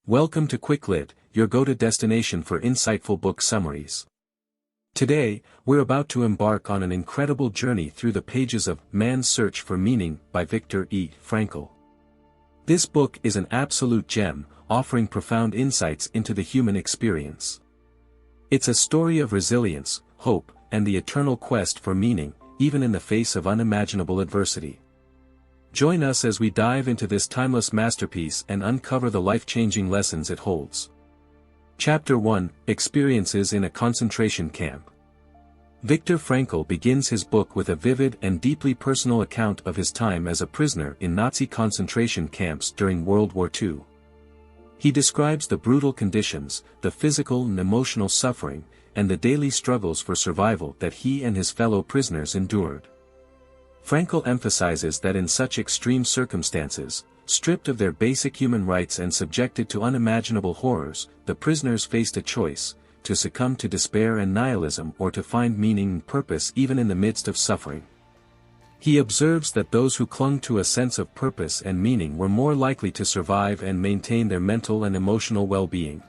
Welcome to QuickLit, your go-to destination for insightful book summaries. Today, we're about to embark on an incredible journey through the pages of Man's Search for Meaning by Viktor E. Frankl. This book is an absolute gem, offering profound insights into the human experience. It's a story of resilience, hope, and the eternal quest for meaning, even in the face of unimaginable adversity. Join us as we dive into this timeless masterpiece and uncover the life-changing lessons it holds. Chapter 1: Experiences in a Concentration Camp. Viktor Frankl begins his book with a vivid and deeply personal account of his time as a prisoner in Nazi concentration camps during World War II. He describes the brutal conditions, the physical and emotional suffering, and the daily struggles for survival that he and his fellow prisoners endured. Frankl emphasizes that in such extreme circumstances, stripped of their basic human rights and subjected to unimaginable horrors, the prisoners faced a choice: to succumb to despair and nihilism or to find meaning and purpose even in the midst of suffering. He observes that those who clung to a sense of purpose and meaning were more likely to survive and maintain their mental and emotional well-being.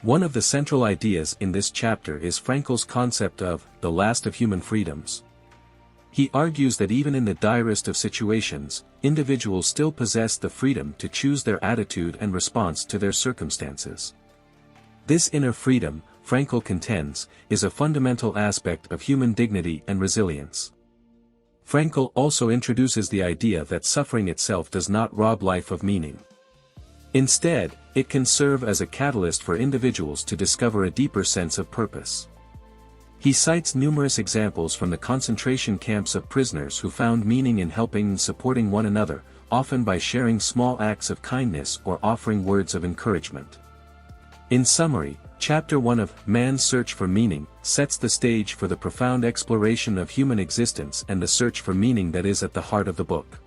One of the central ideas in this chapter is Frankl's concept of the last of human freedoms. He argues that even in the direst of situations, individuals still possess the freedom to choose their attitude and response to their circumstances. This inner freedom, Frankl contends, is a fundamental aspect of human dignity and resilience. Frankl also introduces the idea that suffering itself does not rob life of meaning. Instead, it can serve as a catalyst for individuals to discover a deeper sense of purpose. He cites numerous examples from the concentration camps of prisoners who found meaning in helping and supporting one another, often by sharing small acts of kindness or offering words of encouragement. In summary, Chapter 1 of Man's Search for Meaning sets the stage for the profound exploration of human existence and the search for meaning that is at the heart of the book.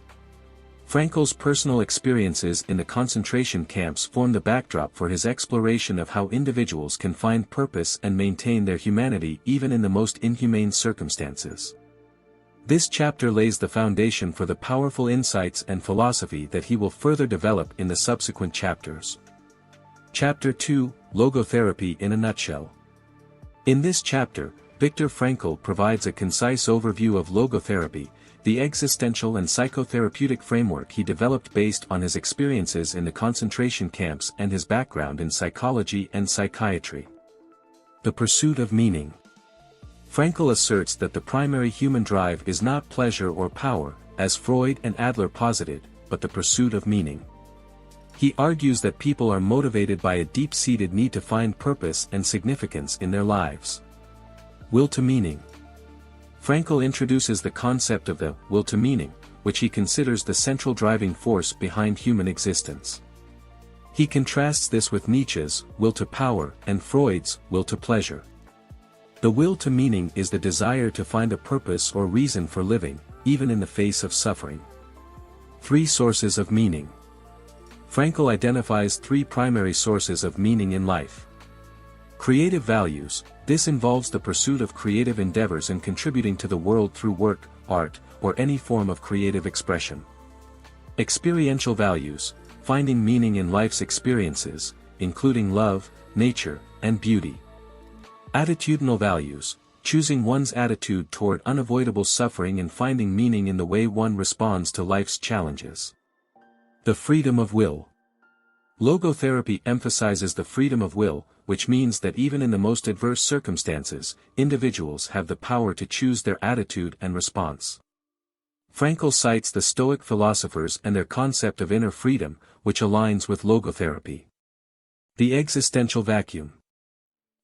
Frankl's personal experiences in the concentration camps form the backdrop for his exploration of how individuals can find purpose and maintain their humanity even in the most inhumane circumstances. This chapter lays the foundation for the powerful insights and philosophy that he will further develop in the subsequent chapters. Chapter 2: Logotherapy in a Nutshell. In this chapter, Viktor Frankl provides a concise overview of logotherapy, the existential and psychotherapeutic framework he developed based on his experiences in the concentration camps and his background in psychology and psychiatry. The pursuit of meaning. Frankl asserts that the primary human drive is not pleasure or power, as Freud and Adler posited, but the pursuit of meaning. He argues that people are motivated by a deep-seated need to find purpose and significance in their lives. Will to meaning. Frankl introduces the concept of the will to meaning, which he considers the central driving force behind human existence. He contrasts this with Nietzsche's will to power and Freud's will to pleasure. The will to meaning is the desire to find a purpose or reason for living, even in the face of suffering. 3 sources of meaning. Frankl identifies 3 primary sources of meaning in life. Creative values. This involves the pursuit of creative endeavors and contributing to the world through work, art, or any form of creative expression. Experiential values. Finding meaning in life's experiences, including love, nature, and beauty. Attitudinal values. Choosing one's attitude toward unavoidable suffering and finding meaning in the way one responds to life's challenges. The freedom of will. Logotherapy emphasizes the freedom of will, which means that even in the most adverse circumstances, individuals have the power to choose their attitude and response. Frankl cites the Stoic philosophers and their concept of inner freedom, which aligns with logotherapy. The existential vacuum.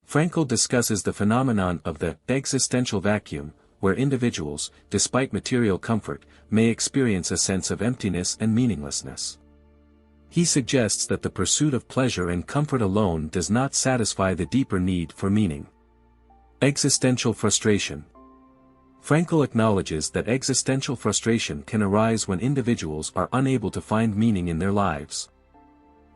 Frankl discusses the phenomenon of the existential vacuum, where individuals, despite material comfort, may experience a sense of emptiness and meaninglessness. He suggests that the pursuit of pleasure and comfort alone does not satisfy the deeper need for meaning. Existential frustration. Frankl acknowledges that existential frustration can arise when individuals are unable to find meaning in their lives.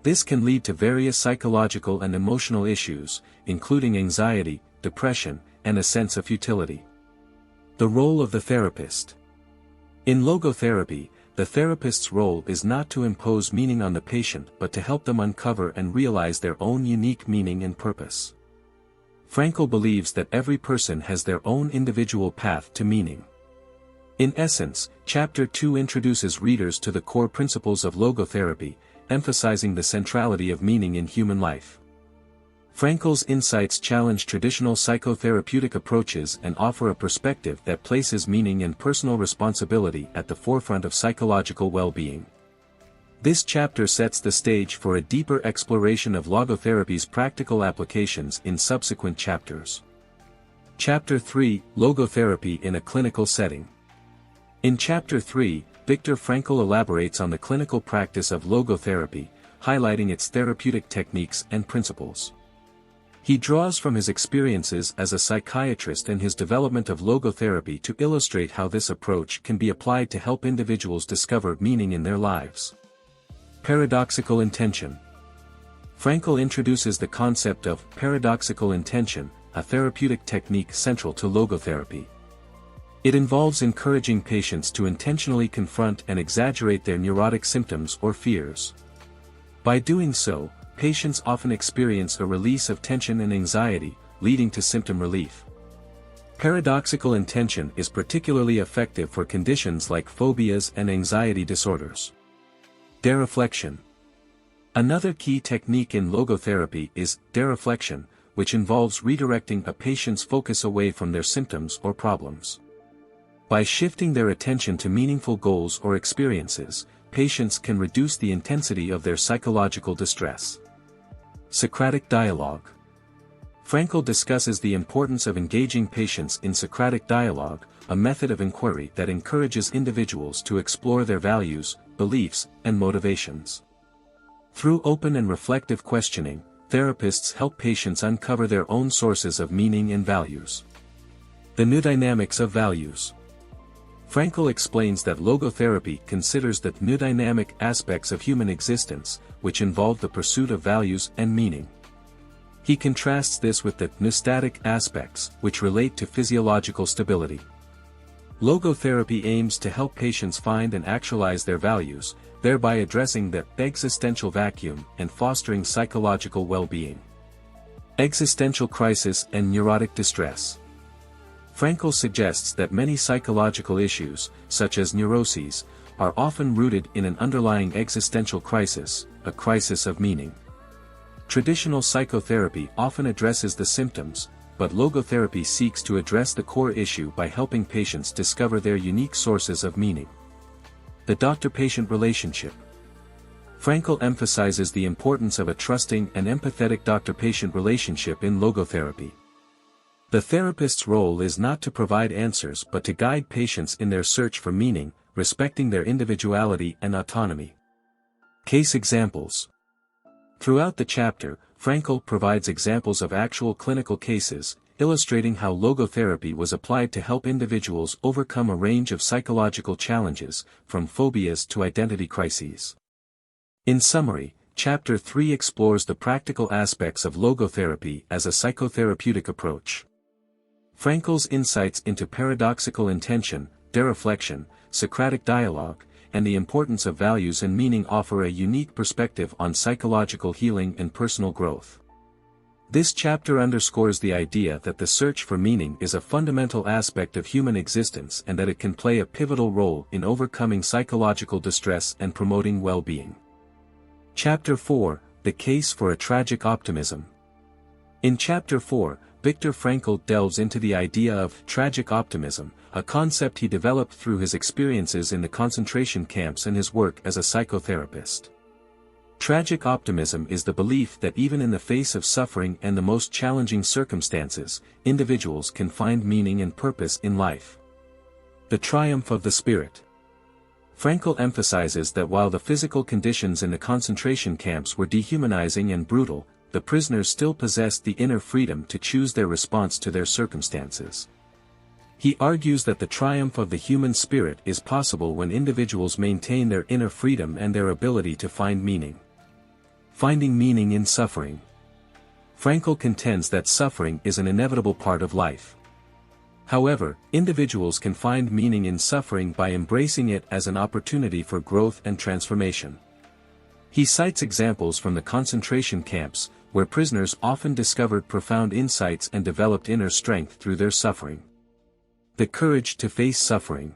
This can lead to various psychological and emotional issues, including anxiety, depression, and a sense of futility. The role of the therapist. In logotherapy, the therapist's role is not to impose meaning on the patient but to help them uncover and realize their own unique meaning and purpose. Frankl believes that every person has their own individual path to meaning. In essence, Chapter 2 introduces readers to the core principles of logotherapy, emphasizing the centrality of meaning in human life. Frankl's insights challenge traditional psychotherapeutic approaches and offer a perspective that places meaning and personal responsibility at the forefront of psychological well-being. This chapter sets the stage for a deeper exploration of logotherapy's practical applications in subsequent chapters. Chapter 3, Logotherapy in a Clinical Setting. In Chapter 3, Viktor Frankl elaborates on the clinical practice of logotherapy, highlighting its therapeutic techniques and principles. He draws from his experiences as a psychiatrist and his development of logotherapy to illustrate how this approach can be applied to help individuals discover meaning in their lives. Paradoxical intention. Frankl introduces the concept of paradoxical intention, a therapeutic technique central to logotherapy. It involves encouraging patients to intentionally confront and exaggerate their neurotic symptoms or fears. By doing so, patients often experience a release of tension and anxiety, leading to symptom relief. Paradoxical intention is particularly effective for conditions like phobias and anxiety disorders. Dereflection. Another key technique in logotherapy is dereflection, which involves redirecting a patient's focus away from their symptoms or problems. By shifting their attention to meaningful goals or experiences, patients can reduce the intensity of their psychological distress. Socratic dialogue. Frankl discusses the importance of engaging patients in Socratic dialogue, a method of inquiry that encourages individuals to explore their values, beliefs, and motivations. Through open and reflective questioning, therapists help patients uncover their own sources of meaning and values. The new dynamics of values. Frankl explains that logotherapy considers the new dynamic aspects of human existence, which involve the pursuit of values and meaning. He contrasts this with the neustatic aspects, which relate to physiological stability. Logotherapy aims to help patients find and actualize their values, thereby addressing the existential vacuum and fostering psychological well-being. Existential crisis and neurotic distress. Frankl suggests that many psychological issues, such as neuroses, are often rooted in an underlying existential crisis, a crisis of meaning. Traditional psychotherapy often addresses the symptoms, but logotherapy seeks to address the core issue by helping patients discover their unique sources of meaning. The doctor-patient relationship. Frankl emphasizes the importance of a trusting and empathetic doctor-patient relationship in logotherapy. The therapist's role is not to provide answers but to guide patients in their search for meaning, respecting their individuality and autonomy. Case examples. Throughout the chapter, Frankl provides examples of actual clinical cases, illustrating how logotherapy was applied to help individuals overcome a range of psychological challenges, from phobias to identity crises. In summary, Chapter 3 explores the practical aspects of logotherapy as a psychotherapeutic approach. Frankl's insights into paradoxical intention, dereflection, Socratic dialogue, and the importance of values and meaning offer a unique perspective on psychological healing and personal growth. This chapter underscores the idea that the search for meaning is a fundamental aspect of human existence and that it can play a pivotal role in overcoming psychological distress and promoting well-being. Chapter 4, The Case for a Tragic Optimism. In Chapter 4, Viktor Frankl delves into the idea of tragic optimism, a concept he developed through his experiences in the concentration camps and his work as a psychotherapist. Tragic optimism is the belief that even in the face of suffering and the most challenging circumstances, individuals can find meaning and purpose in life. The triumph of the spirit. Frankl emphasizes that while the physical conditions in the concentration camps were dehumanizing and brutal, the prisoners still possessed the inner freedom to choose their response to their circumstances. He argues that the triumph of the human spirit is possible when individuals maintain their inner freedom and their ability to find meaning. Finding meaning in suffering. Frankl contends that suffering is an inevitable part of life. However, individuals can find meaning in suffering by embracing it as an opportunity for growth and transformation. He cites examples from the concentration camps, where prisoners often discovered profound insights and developed inner strength through their suffering. The courage to face suffering.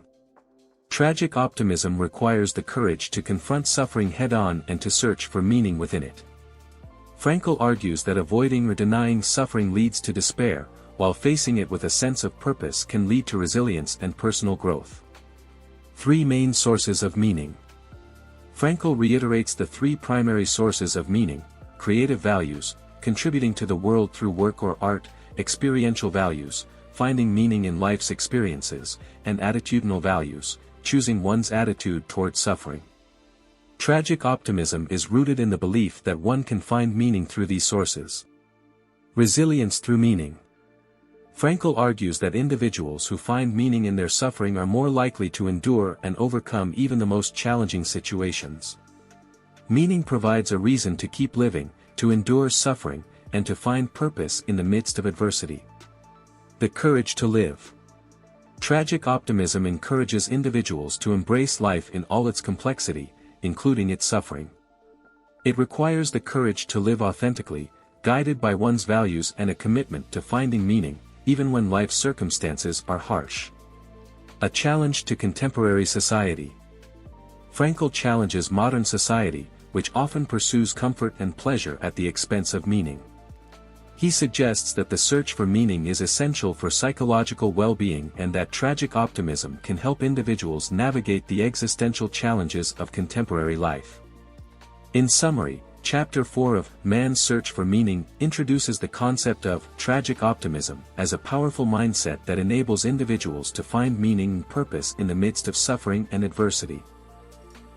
Tragic optimism requires the courage to confront suffering head-on and to search for meaning within it. Frankl argues that avoiding or denying suffering leads to despair, while facing it with a sense of purpose can lead to resilience and personal growth. 3 main sources of meaning. Frankl reiterates the 3 primary sources of meaning: creative values, contributing to the world through work or art; experiential values, finding meaning in life's experiences; and attitudinal values, choosing one's attitude toward suffering. Tragic optimism is rooted in the belief that one can find meaning through these sources. Resilience through meaning. Frankl argues that individuals who find meaning in their suffering are more likely to endure and overcome even the most challenging situations. Meaning provides a reason to keep living, to endure suffering, and to find purpose in the midst of adversity. The courage to live. Tragic optimism encourages individuals to embrace life in all its complexity, including its suffering. It requires the courage to live authentically, guided by one's values and a commitment to finding meaning, even when life's circumstances are harsh. A challenge to contemporary society. Frankl challenges modern society, which often pursues comfort and pleasure at the expense of meaning. He suggests that the search for meaning is essential for psychological well-being and that tragic optimism can help individuals navigate the existential challenges of contemporary life. In summary, Chapter 4 of Man's Search for Meaning introduces the concept of tragic optimism as a powerful mindset that enables individuals to find meaning and purpose in the midst of suffering and adversity.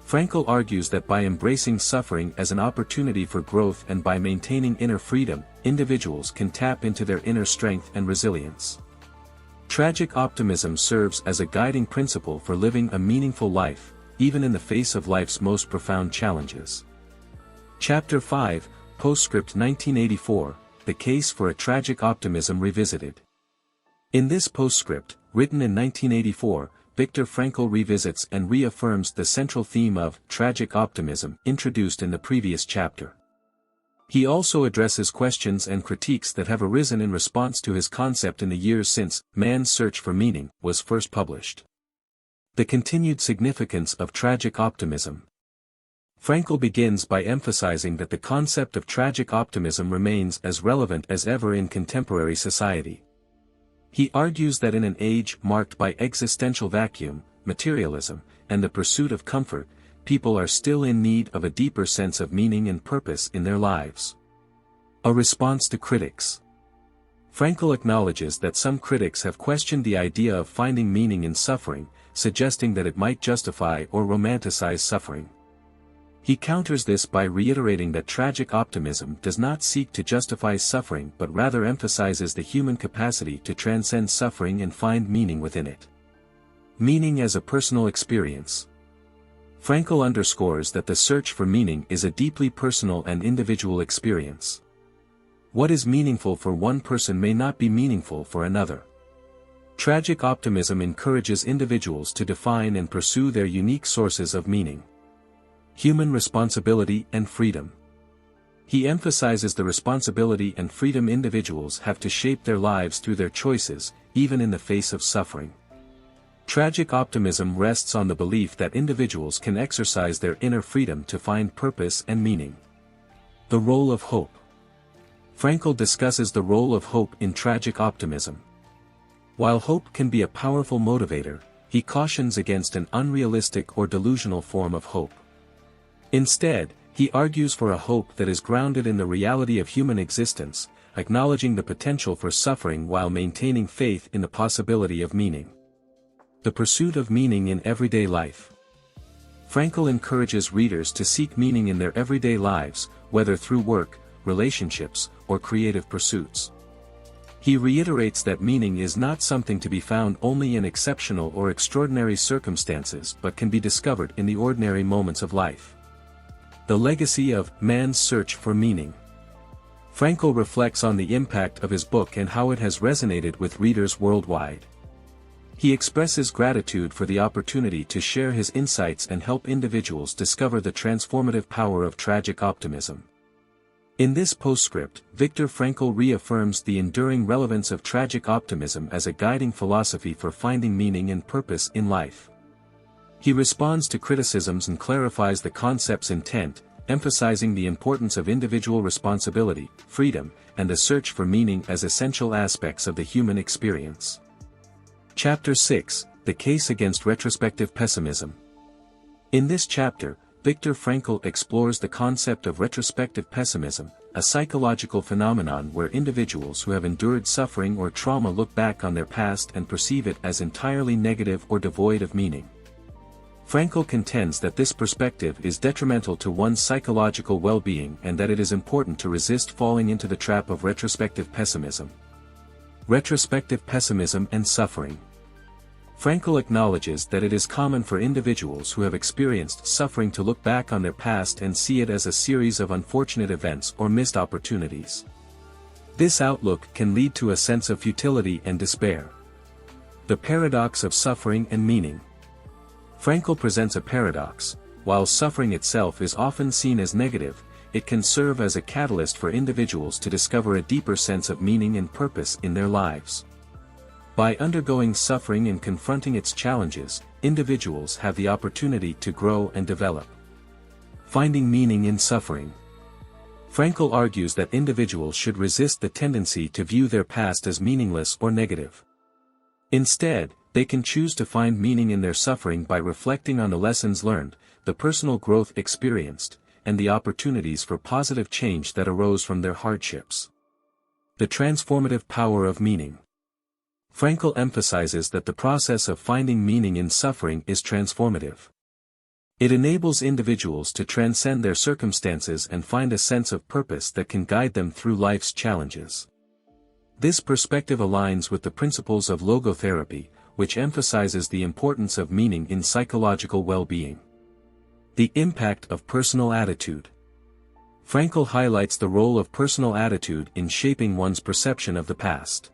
Frankl argues that by embracing suffering as an opportunity for growth and by maintaining inner freedom, individuals can tap into their inner strength and resilience. Tragic optimism serves as a guiding principle for living a meaningful life, even in the face of life's most profound challenges. Chapter 5, Postscript 1984, The Case for a Tragic Optimism Revisited. In this postscript, written in 1984, Viktor Frankl revisits and reaffirms the central theme of tragic optimism introduced in the previous chapter. He also addresses questions and critiques that have arisen in response to his concept in the years since Man's Search for Meaning was first published. The continued significance of tragic optimism. Frankl begins by emphasizing that the concept of tragic optimism remains as relevant as ever in contemporary society. He argues that in an age marked by existential vacuum, materialism, and the pursuit of comfort, people are still in need of a deeper sense of meaning and purpose in their lives. A response to critics. Frankl acknowledges that some critics have questioned the idea of finding meaning in suffering, suggesting that it might justify or romanticize suffering. He counters this by reiterating that tragic optimism does not seek to justify suffering but rather emphasizes the human capacity to transcend suffering and find meaning within it. Meaning as a personal experience. Frankl underscores that the search for meaning is a deeply personal and individual experience. What is meaningful for one person may not be meaningful for another. Tragic optimism encourages individuals to define and pursue their unique sources of meaning. Human responsibility and freedom. He emphasizes the responsibility and freedom individuals have to shape their lives through their choices, even in the face of suffering. Tragic optimism rests on the belief that individuals can exercise their inner freedom to find purpose and meaning. The role of hope. Frankl discusses the role of hope in tragic optimism. While hope can be a powerful motivator, he cautions against an unrealistic or delusional form of hope. Instead, he argues for a hope that is grounded in the reality of human existence, acknowledging the potential for suffering while maintaining faith in the possibility of meaning. The pursuit of meaning in everyday life. Frankl encourages readers to seek meaning in their everyday lives, whether through work, relationships, or creative pursuits. He reiterates that meaning is not something to be found only in exceptional or extraordinary circumstances but can be discovered in the ordinary moments of life. The legacy of Man's Search for Meaning. Frankl reflects on the impact of his book and how it has resonated with readers worldwide. He expresses gratitude for the opportunity to share his insights and help individuals discover the transformative power of tragic optimism. In this postscript, Viktor Frankl reaffirms the enduring relevance of tragic optimism as a guiding philosophy for finding meaning and purpose in life. He responds to criticisms and clarifies the concept's intent, emphasizing the importance of individual responsibility, freedom, and the search for meaning as essential aspects of the human experience. Chapter 6: The Case Against Retrospective Pessimism. In this chapter, Viktor Frankl explores the concept of retrospective pessimism, a psychological phenomenon where individuals who have endured suffering or trauma look back on their past and perceive it as entirely negative or devoid of meaning. Frankl contends that this perspective is detrimental to one's psychological well-being and that it is important to resist falling into the trap of retrospective pessimism. Retrospective pessimism and suffering. Frankl acknowledges that it is common for individuals who have experienced suffering to look back on their past and see it as a series of unfortunate events or missed opportunities. This outlook can lead to a sense of futility and despair. The paradox of suffering and meaning. Frankl presents a paradox. While suffering itself is often seen as negative, it can serve as a catalyst for individuals to discover a deeper sense of meaning and purpose in their lives. By undergoing suffering and confronting its challenges, individuals have the opportunity to grow and develop. Finding meaning in suffering. Frankl argues that individuals should resist the tendency to view their past as meaningless or negative. Instead, they can choose to find meaning in their suffering by reflecting on the lessons learned, the personal growth experienced, and the opportunities for positive change that arose from their hardships. The transformative power of meaning. Frankl emphasizes that the process of finding meaning in suffering is transformative. It enables individuals to transcend their circumstances and find a sense of purpose that can guide them through life's challenges. This perspective aligns with the principles of logotherapy, which emphasizes the importance of meaning in psychological well-being. The impact of personal attitude. Frankl highlights the role of personal attitude in shaping one's perception of the past.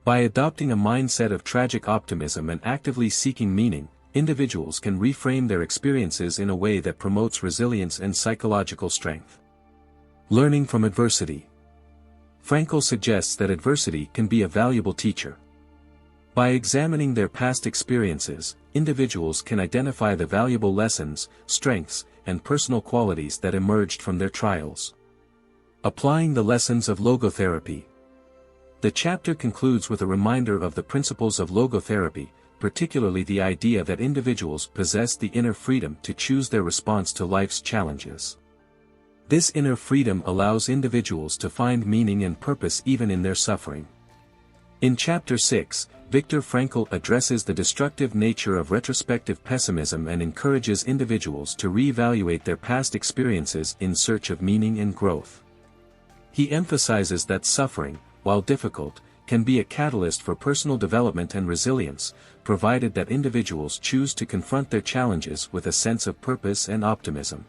By adopting a mindset of tragic optimism and actively seeking meaning, individuals can reframe their experiences in a way that promotes resilience and psychological strength. Learning from adversity. Frankl suggests that adversity can be a valuable teacher. By examining their past experiences, individuals can identify the valuable lessons, strengths, and personal qualities that emerged from their trials. Applying the lessons of logotherapy. The chapter concludes with a reminder of the principles of logotherapy, particularly the idea that individuals possess the inner freedom to choose their response to life's challenges. This inner freedom allows individuals to find meaning and purpose even in their suffering. In Chapter 6, Viktor Frankl addresses the destructive nature of retrospective pessimism and encourages individuals to reevaluate their past experiences in search of meaning and growth. He emphasizes that suffering, while difficult, can be a catalyst for personal development and resilience, provided that individuals choose to confront their challenges with a sense of purpose and optimism.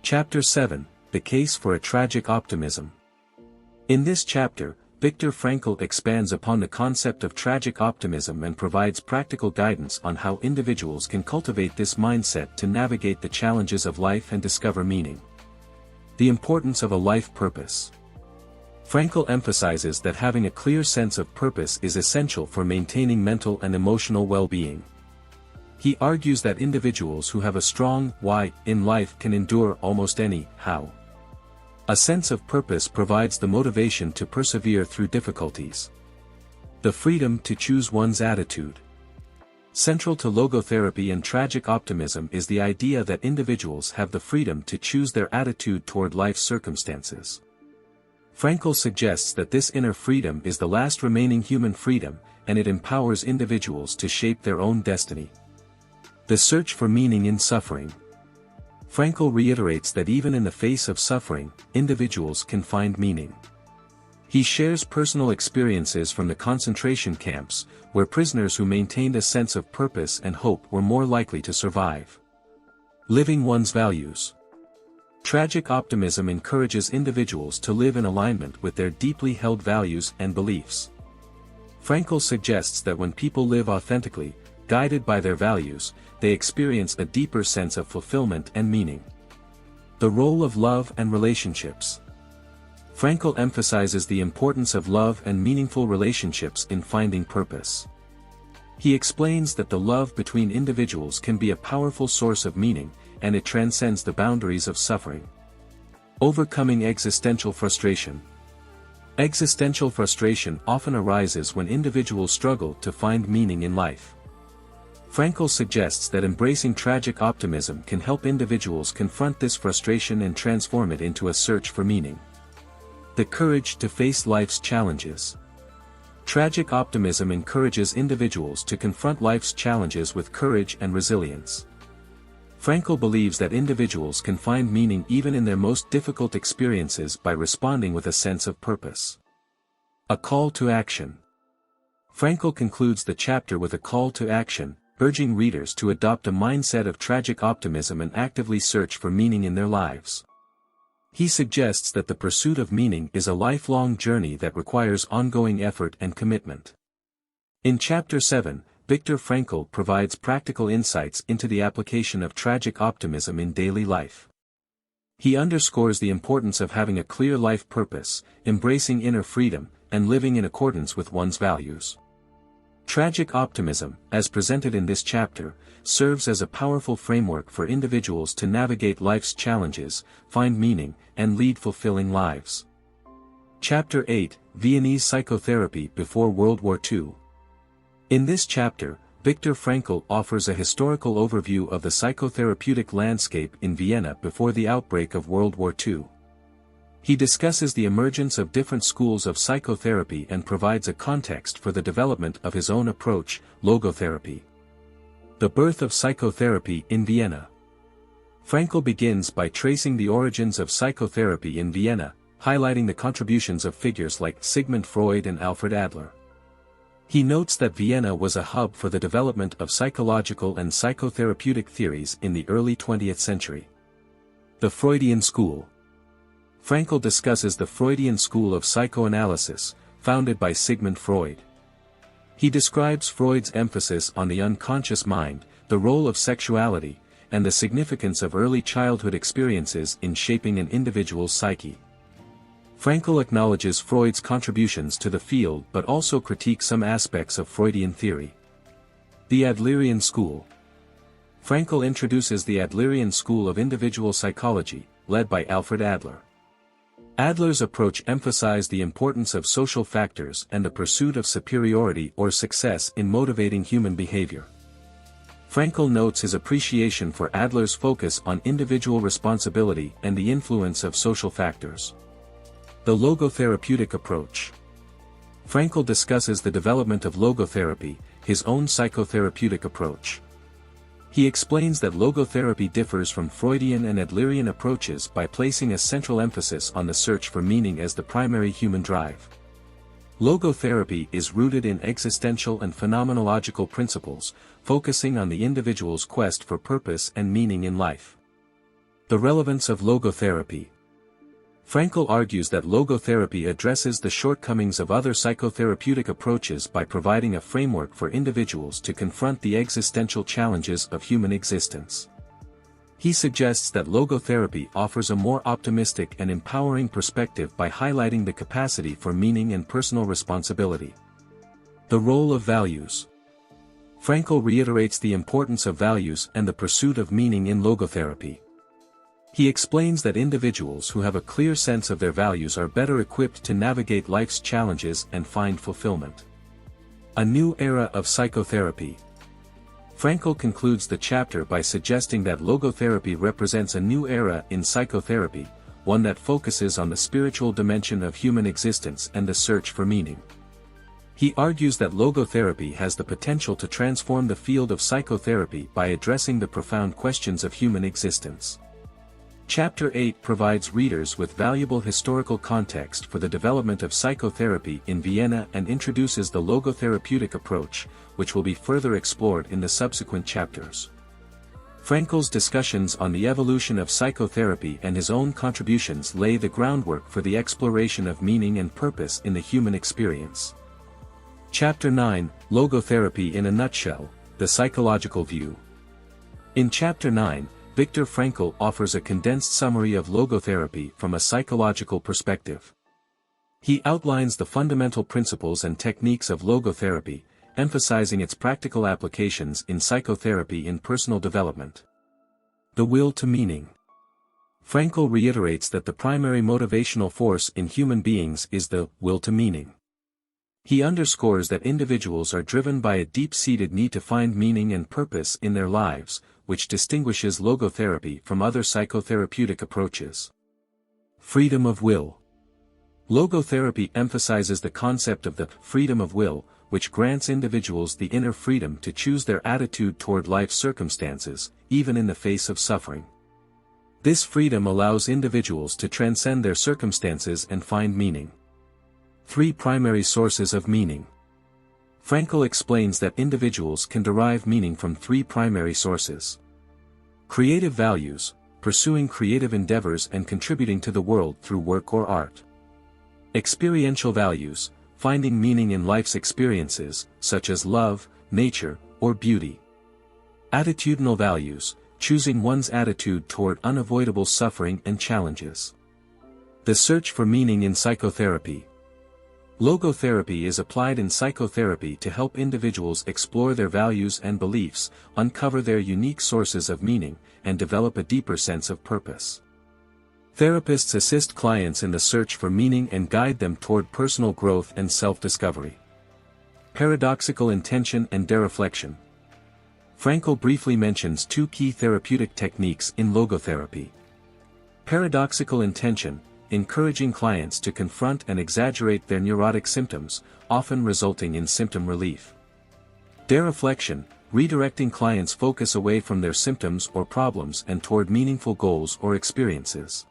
Chapter 7: The Case for a Tragic Optimism. In this chapter, Viktor Frankl expands upon the concept of tragic optimism and provides practical guidance on how individuals can cultivate this mindset to navigate the challenges of life and discover meaning. The importance of a life purpose. Frankl emphasizes that having a clear sense of purpose is essential for maintaining mental and emotional well-being. He argues that individuals who have a strong why in life can endure almost any how. A sense of purpose provides the motivation to persevere through difficulties. The freedom to choose one's attitude. Central to logotherapy and tragic optimism is the idea that individuals have the freedom to choose their attitude toward life's circumstances. Frankl suggests that this inner freedom is the last remaining human freedom, and it empowers individuals to shape their own destiny. The search for meaning in suffering. Frankl reiterates that even in the face of suffering, individuals can find meaning. He shares personal experiences from the concentration camps, where prisoners who maintained a sense of purpose and hope were more likely to survive. Living one's values. Tragic optimism encourages individuals to live in alignment with their deeply held values and beliefs. Frankl suggests that when people live authentically, guided by their values, they experience a deeper sense of fulfillment and meaning. The role of love and relationships. Frankl emphasizes the importance of love and meaningful relationships in finding purpose. He explains that the love between individuals can be a powerful source of meaning, and it transcends the boundaries of suffering. Overcoming existential frustration. Existential frustration often arises when individuals struggle to find meaning in life. Frankl suggests that embracing tragic optimism can help individuals confront this frustration and transform it into a search for meaning. The courage to face life's challenges. Tragic optimism encourages individuals to confront life's challenges with courage and resilience. Frankl believes that individuals can find meaning even in their most difficult experiences by responding with a sense of purpose. A call to action. Frankl concludes the chapter with a call to action, urging readers to adopt a mindset of tragic optimism and actively search for meaning in their lives. He suggests that the pursuit of meaning is a lifelong journey that requires ongoing effort and commitment. In Chapter 7, Viktor Frankl provides practical insights into the application of tragic optimism in daily life. He underscores the importance of having a clear life purpose, embracing inner freedom, and living in accordance with one's values. Tragic optimism, as presented in this chapter, serves as a powerful framework for individuals to navigate life's challenges, find meaning, and lead fulfilling lives. Chapter 8, Viennese Psychotherapy Before World War II. In this chapter, Viktor Frankl offers a historical overview of the psychotherapeutic landscape in Vienna before the outbreak of World War II. He discusses the emergence of different schools of psychotherapy and provides a context for the development of his own approach, logotherapy. The birth of psychotherapy in Vienna. Frankl begins by tracing the origins of psychotherapy in Vienna, highlighting the contributions of figures like Sigmund Freud and Alfred Adler. He notes that Vienna was a hub for the development of psychological and psychotherapeutic theories in the early 20th century. The Freudian School. Frankl discusses the Freudian school of psychoanalysis, founded by Sigmund Freud. He describes Freud's emphasis on the unconscious mind, the role of sexuality, and the significance of early childhood experiences in shaping an individual's psyche. Frankl acknowledges Freud's contributions to the field but also critiques some aspects of Freudian theory. The Adlerian School. Frankl introduces the Adlerian school of individual psychology, led by Alfred Adler. Adler's approach emphasized the importance of social factors and the pursuit of superiority or success in motivating human behavior. Frankl notes his appreciation for Adler's focus on individual responsibility and the influence of social factors. The logotherapeutic approach. Frankl discusses the development of logotherapy, his own psychotherapeutic approach. He explains that logotherapy differs from Freudian and Adlerian approaches by placing a central emphasis on the search for meaning as the primary human drive. Logotherapy is rooted in existential and phenomenological principles, focusing on the individual's quest for purpose and meaning in life. The relevance of logotherapy. Frankl argues that logotherapy addresses the shortcomings of other psychotherapeutic approaches by providing a framework for individuals to confront the existential challenges of human existence. He suggests that logotherapy offers a more optimistic and empowering perspective by highlighting the capacity for meaning and personal responsibility. The role of values. Frankl reiterates the importance of values and the pursuit of meaning in logotherapy. He explains that individuals who have a clear sense of their values are better equipped to navigate life's challenges and find fulfillment. A new era of psychotherapy. Frankl concludes the chapter by suggesting that logotherapy represents a new era in psychotherapy, one that focuses on the spiritual dimension of human existence and the search for meaning. He argues that logotherapy has the potential to transform the field of psychotherapy by addressing the profound questions of human existence. Chapter 8 provides readers with valuable historical context for the development of psychotherapy in Vienna and introduces the logotherapeutic approach, which will be further explored in the subsequent chapters. Frankl's discussions on the evolution of psychotherapy and his own contributions lay the groundwork for the exploration of meaning and purpose in the human experience. Chapter 9, Logotherapy in a Nutshell, the Psychological View. In Chapter 9, Viktor Frankl offers a condensed summary of logotherapy from a psychological perspective. He outlines the fundamental principles and techniques of logotherapy, emphasizing its practical applications in psychotherapy and personal development. The will to meaning. Frankl reiterates that the primary motivational force in human beings is the will to meaning. He underscores that individuals are driven by a deep-seated need to find meaning and purpose in their lives, which distinguishes logotherapy from other psychotherapeutic approaches. Freedom of will. Logotherapy emphasizes the concept of the freedom of will, which grants individuals the inner freedom to choose their attitude toward life's circumstances, even in the face of suffering. This freedom allows individuals to transcend their circumstances and find meaning. 3 primary sources of meaning. Frankl explains that individuals can derive meaning from 3 primary sources. Creative values, pursuing creative endeavors and contributing to the world through work or art. Experiential values, finding meaning in life's experiences, such as love, nature, or beauty. Attitudinal values, choosing one's attitude toward unavoidable suffering and challenges. The search for meaning in psychotherapy. Logotherapy is applied in psychotherapy to help individuals explore their values and beliefs, uncover their unique sources of meaning, and develop a deeper sense of purpose. Therapists assist clients in the search for meaning and guide them toward personal growth and self-discovery. Paradoxical intention and dereflection. Frankl briefly mentions 2 key therapeutic techniques in logotherapy. Paradoxical intention, encouraging clients to confront and exaggerate their neurotic symptoms, often resulting in symptom relief. Dereflection, redirecting clients' focus away from their symptoms or problems and toward meaningful goals or experiences.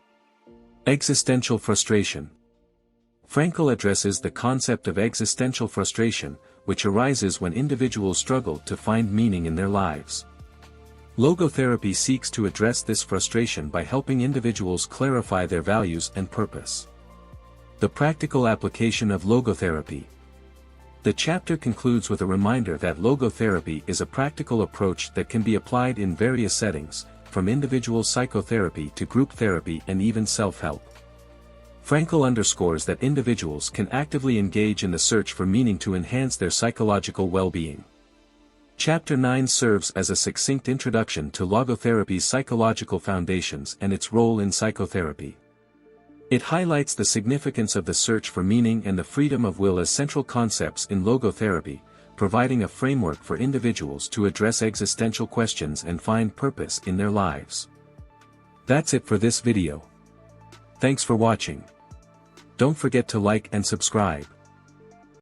Existential frustration. Frankl addresses the concept of existential frustration, which arises when individuals struggle to find meaning in their lives. Logotherapy seeks to address this frustration by helping individuals clarify their values and purpose. The practical application of logotherapy. The chapter concludes with a reminder that logotherapy is a practical approach that can be applied in various settings, from individual psychotherapy to group therapy and even self-help. Frankl underscores that individuals can actively engage in the search for meaning to enhance their psychological well-being. Chapter 9 serves as a succinct introduction to logotherapy's psychological foundations and its role in psychotherapy. It highlights the significance of the search for meaning and the freedom of will as central concepts in logotherapy, providing a framework for individuals to address existential questions and find purpose in their lives. That's it for this video. Thanks for watching. Don't forget to like and subscribe.